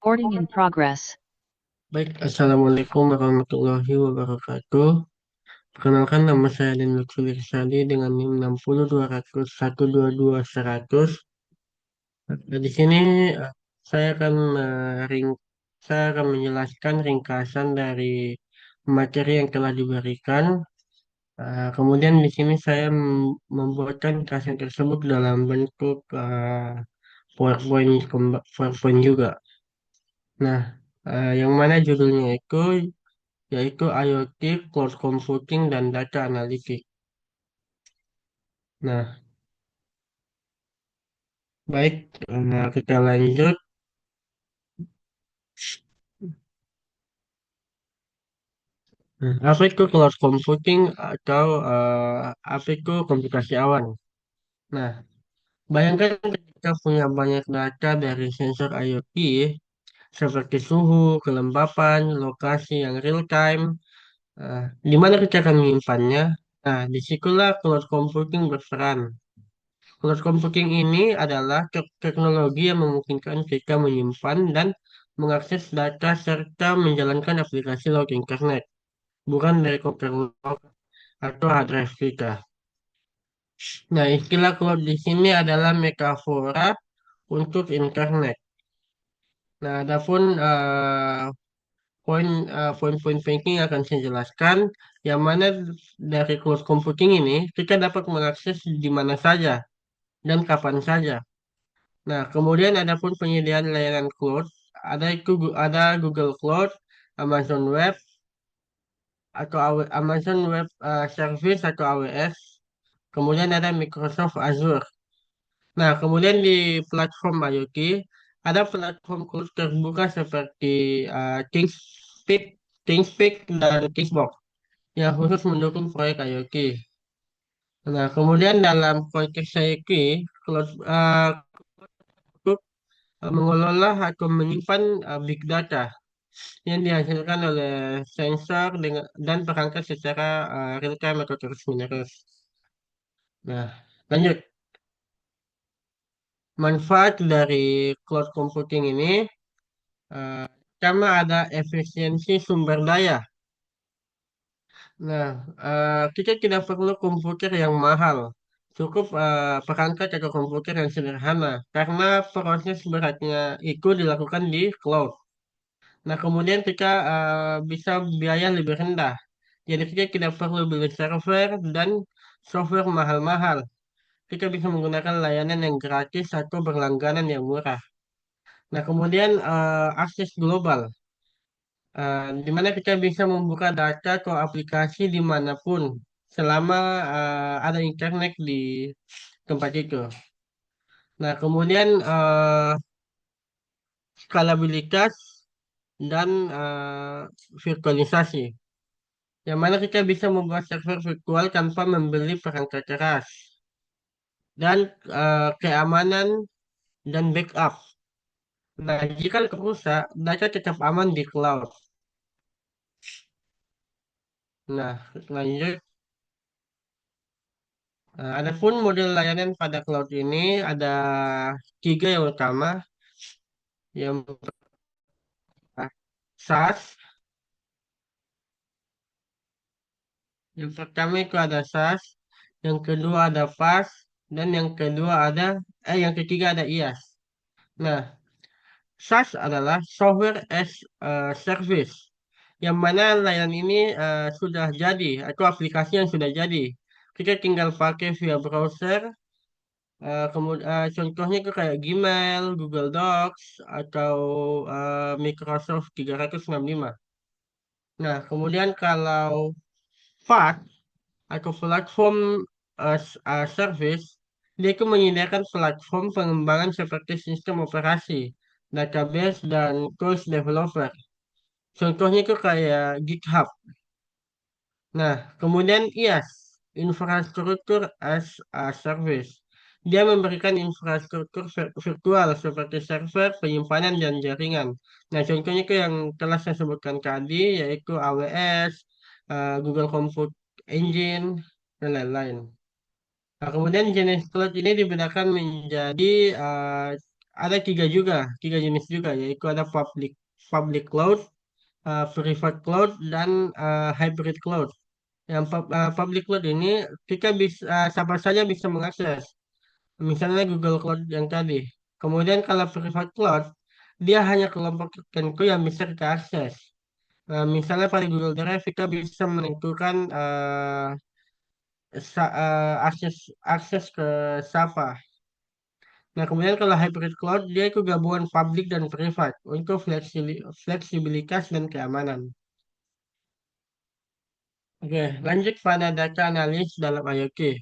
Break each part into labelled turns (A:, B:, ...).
A: Recording in progress.
B: Baik, Assalamualaikum warahmatullahi wabarakatuh. Perkenalkan nama saya Din Lutfi Irsadi dengan NIM 60201122 100. Di sini eh, saya akan saya akan menjelaskan ringkasan dari materi yang telah diberikan. Kemudian di sini saya membuatkan ringkasan tersebut dalam bentuk PowerPoint juga. Nah, yang mana judulnya itu yaitu IoT, Cloud Computing, dan Data Analytics. Nah, baik, kita lanjut. Apa itu cloud computing atau apa itu komputasi awan? Nah, bayangkan kita punya banyak data dari sensor IoT seperti suhu, kelembapan, lokasi yang real time. Di mana kita akan menyimpannya? Nah, disitulah cloud computing berperan. Cloud computing ini adalah teknologi yang memungkinkan kita menyimpan dan mengakses data serta menjalankan aplikasi lewat internet, bukan dari komputer lokal atau hard drive kita. Nah, istilah cloud di sini adalah metafora untuk internet. Nah, adapun poin-poin penting akan saya jelaskan, yang mana dari cloud computing ini kita dapat mengakses di mana saja dan kapan saja. Nah, kemudian ada pun penyediaan layanan cloud, ada Google Cloud, Amazon Web Amazon Web Service atau AWS, kemudian ada Microsoft Azure. Nah, kemudian di platform IoT ada platform cloud terbuka seperti ThinkSpeak, ThinkSpeak dan Thinkbox yang khusus mendukung proyek IoT. Nah, kemudian dalam konteks IoT, cloud mengelola atau menyimpan big data yang dihasilkan oleh sensor dan perangkat secara real time atau terus menerus. Nah, lanjut. Manfaat dari cloud computing ini, eh, pertama ada efisiensi sumber daya. Nah, kita tidak perlu komputer yang mahal. Cukup perangkat atau komputer yang sederhana, karena proses beratnya itu dilakukan di cloud. Nah, kemudian kita bisa biaya lebih rendah. Jadi kita tidak perlu beli server dan software mahal-mahal. Kita bisa menggunakan layanan yang gratis atau berlangganan yang murah. Nah, kemudian akses global, di mana kita bisa membuka data atau aplikasi dimanapun selama ada internet di tempat itu. Nah, kemudian skalabilitas dan virtualisasi, yang mana kita bisa membuat server virtual tanpa membeli perangkat keras dan keamanan dan backup. Nah, jika rusak, data tetap aman di cloud. Nah, lanjut. Adapun model layanan pada cloud ini ada tiga yang utama. Yang pertama, SaaS. Yang pertama itu ada SaaS. Yang kedua ada PaaS. Dan yang ketiga ada IaaS. Nah, SaaS adalah Software as a Service, yang mana layanan ini sudah jadi atau aplikasi yang sudah jadi. Kita tinggal pakai via browser. Kemudian contohnya itu kayak Gmail, Google Docs, atau Microsoft 365. Nah, kemudian kalau PaaS atau platform service, dia itu menyediakan platform pengembangan seperti sistem operasi, database, dan tools developer. Contohnya itu kayak GitHub. Nah, kemudian IaaS, infrastruktur as a service. Dia memberikan infrastruktur virtual seperti server, penyimpanan, dan jaringan. Nah, contohnya itu yang telah saya sebutkan tadi, yaitu AWS, Google Compute Engine, dan lain-lain. Nah, kemudian jenis cloud ini dibedakan menjadi ada tiga jenis juga, yaitu ada public cloud, private cloud, dan hybrid cloud. Yang public cloud ini kita bisa siapa saja bisa mengakses. Misalnya Google Cloud yang tadi. Kemudian kalau private cloud, dia hanya kelompok tertentu yang bisa kita akses. Misalnya pada Google Drive kita bisa menentukan akses akses ke siapa. Nah, kemudian kalau hybrid cloud, dia itu gabungan public dan private untuk fleksibilitas dan keamanan. Oke, lanjut pada data analis dalam IoT.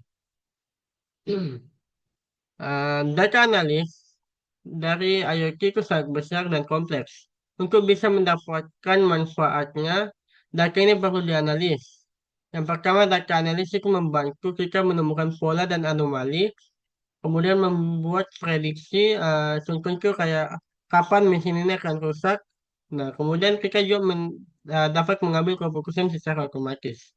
B: Data analis dari IoT itu sangat besar dan kompleks. Untuk bisa mendapatkan manfaatnya, data ini perlu dianalis. Yang pertama, data analis itu membantu kita menemukan pola dan anomali, kemudian membuat prediksi, contohnya kayak kapan mesin ini akan rusak. Nah, kemudian kita juga dapat mengambil keputusan secara otomatis.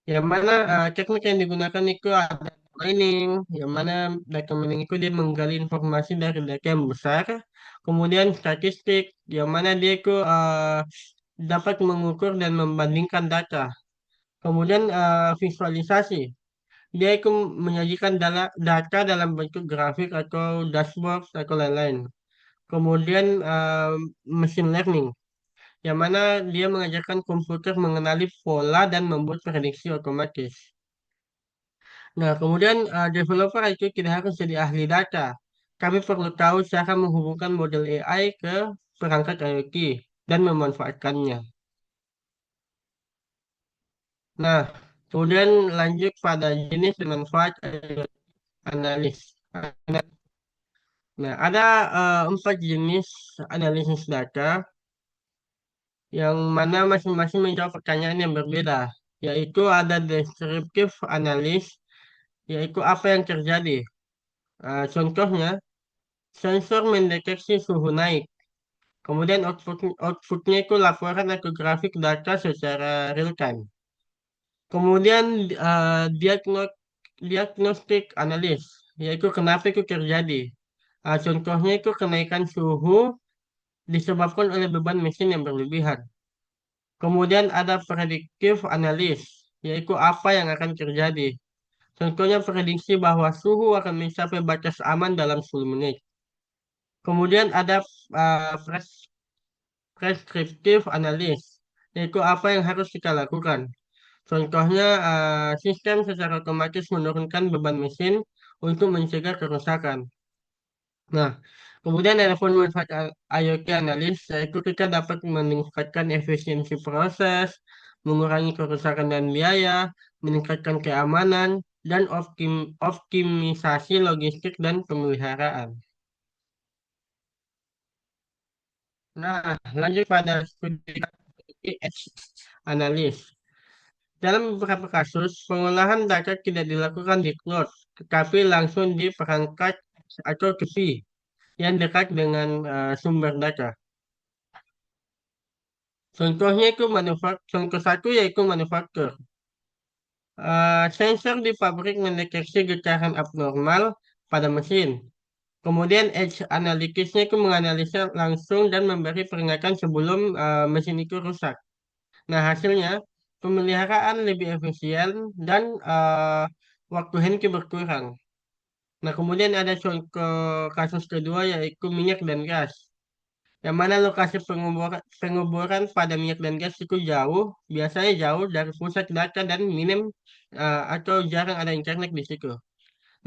B: Yang mana teknik yang digunakan itu ada mining, yang mana data mining itu dia menggali informasi dari data yang besar, kemudian statistik, yang mana dia itu dapat mengukur dan membandingkan data, kemudian visualisasi, dia itu menyajikan data dalam bentuk grafik atau dashboard atau lain-lain. Kemudian machine learning, yang mana dia mengajarkan komputer mengenali pola dan membuat prediksi otomatis. Nah, kemudian developer itu tidak harus jadi ahli data. Kami perlu tahu cara menghubungkan model AI ke perangkat IoT dan memanfaatkannya. Nah, kemudian lanjut pada jenis dan manfaat analis. Nah, ada empat jenis analisis data yang mana masing-masing menjawab pertanyaan yang berbeda, yaitu ada descriptive analis, yaitu apa yang terjadi. Contohnya, sensor mendeteksi suhu naik. Kemudian outputnya itu laporan atau grafik data secara real time. Kemudian diagnostik analis, yaitu kenapa itu terjadi. Contohnya itu kenaikan suhu disebabkan oleh beban mesin yang berlebihan. Kemudian ada prediktif analis, yaitu apa yang akan terjadi. Contohnya prediksi bahwa suhu akan mencapai batas aman dalam 10 menit. Kemudian ada preskriptif analis, yaitu apa yang harus kita lakukan. Contohnya, sistem secara otomatis menurunkan beban mesin untuk mencegah kerusakan. Nah, kemudian ada pun manfaat IoT analis, yaitu kita dapat meningkatkan efisiensi proses, mengurangi kerusakan dan biaya, meningkatkan keamanan, dan optimisasi logistik dan pemeliharaan. Nah, lanjut pada studi edge analis. Dalam beberapa kasus, pengolahan data tidak dilakukan di cloud, tetapi langsung di perangkat atau tepi yang dekat dengan sumber data. Contoh satu yaitu manufaktur. Sensor di pabrik mendeteksi getaran abnormal pada mesin. Kemudian Edge Analytics-nya itu menganalisa langsung dan memberi peringatan sebelum mesin itu rusak. Nah, hasilnya pemeliharaan lebih efisien dan waktu henti berkurang. Nah, kemudian ada contoh kasus kedua yaitu minyak dan gas. Yang mana lokasi penguburan pada minyak dan gas itu biasanya jauh dari pusat data dan minim atau jarang ada internet di situ.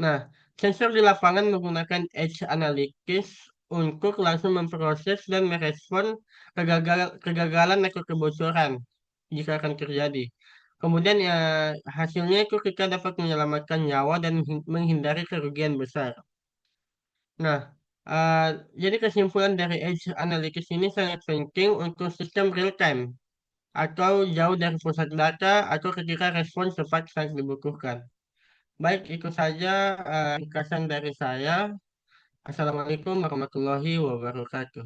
B: Nah, sensor di lapangan menggunakan edge analytics untuk langsung memproses dan merespon kegagalan atau kebocoran jika akan terjadi. Kemudian ya hasilnya itu kita dapat menyelamatkan nyawa dan menghindari kerugian besar. Nah, eh, jadi kesimpulan dari edge analytics ini sangat penting untuk sistem real time atau jauh dari pusat data atau ketika respon cepat saat dibutuhkan. Baik, itu saja ringkasan dari saya. Assalamualaikum warahmatullahi wabarakatuh.